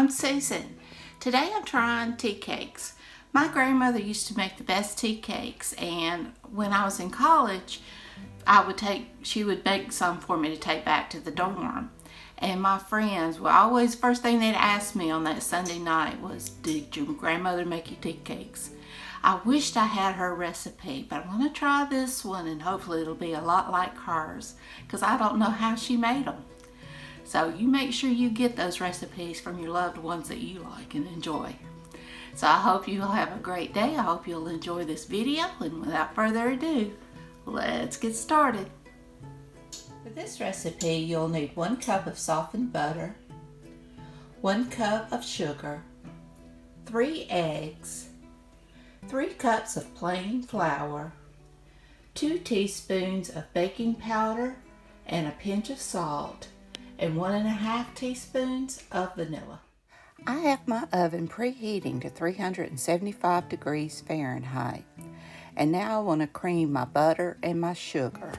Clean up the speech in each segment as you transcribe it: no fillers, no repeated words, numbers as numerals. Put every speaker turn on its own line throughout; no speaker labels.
I'm Susan. Today I'm trying tea cakes. My grandmother used to make the best tea cakes, and when I was in college, she would bake some for me to take back to the dorm. And my friends were always, first thing they'd ask me on that Sunday night was, did your grandmother make you tea cakes? I wished I had her recipe, but I'm going to try this one and hopefully it'll be a lot like hers because I don't know how she made them. So you make sure you get those recipes from your loved ones that you like and enjoy. So I hope you'll have a great day. I hope you'll enjoy this video, and without further ado, let's get started. For this recipe, you'll need 1 cup of softened butter, 1 cup of sugar, 3 eggs, 3 cups of plain flour, 2 teaspoons of baking powder and a pinch of salt, and 1½ teaspoons of vanilla. I have my oven preheating to 375 degrees Fahrenheit. And now I want to cream my butter and my sugar.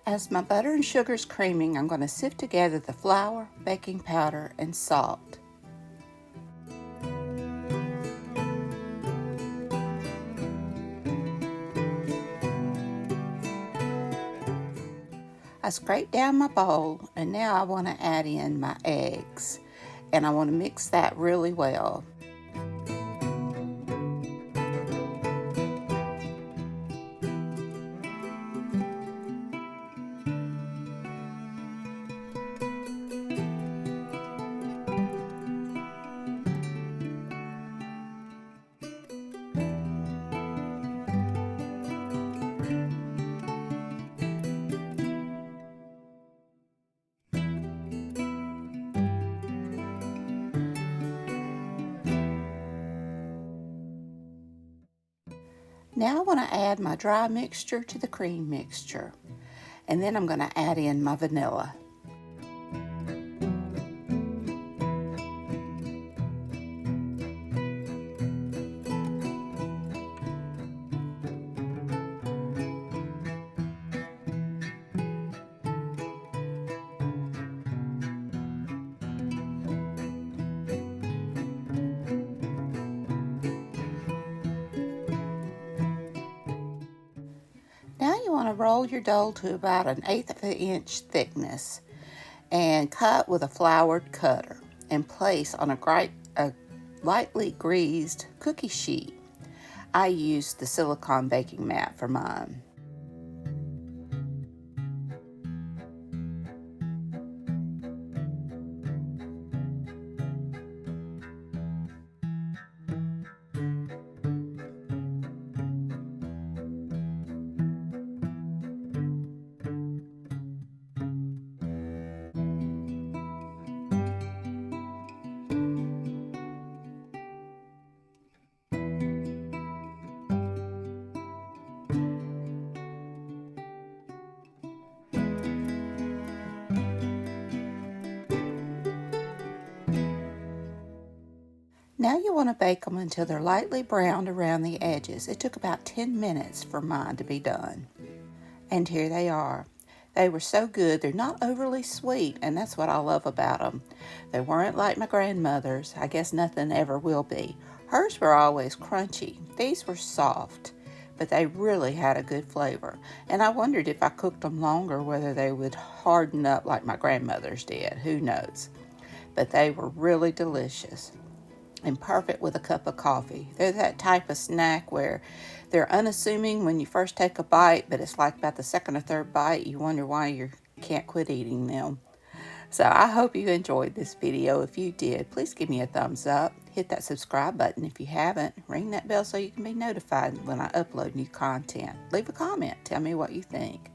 As my butter and sugar is creaming, I'm going to sift together the flour, baking powder, and salt. I scraped down my bowl, and now I want to add in my eggs, and I want to mix that really well. Now I want to add my dry mixture to the cream mixture, and then I'm going to add in my vanilla. Now you want to roll your dough to about 1/8 of an inch thickness and cut with a floured cutter and place on a lightly greased cookie sheet. I used the silicone baking mat for mine. Now you want to bake them until they're lightly browned around the edges. It took about 10 minutes for mine to be done. And here they are. They were so good. They're not overly sweet, and that's what I love about them. They weren't like my grandmother's. I guess nothing ever will be. Hers were always crunchy. These were soft, but they really had a good flavor. And I wondered if I cooked them longer, whether they would harden up like my grandmother's did. Who knows? But they were really delicious and perfect with a cup of coffee. They're that type of snack where they're unassuming when you first take a bite, but it's like about the second or third bite, you wonder why you can't quit eating them. So I hope you enjoyed this video. If you did, please give me a thumbs up. Hit that subscribe button if you haven't. Ring that bell so you can be notified when I upload new content. Leave a comment. Tell me what you think.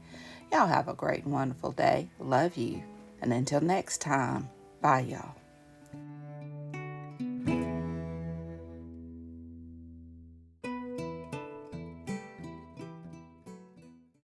Y'all have a great and wonderful day. Love you. And until next time, bye y'all.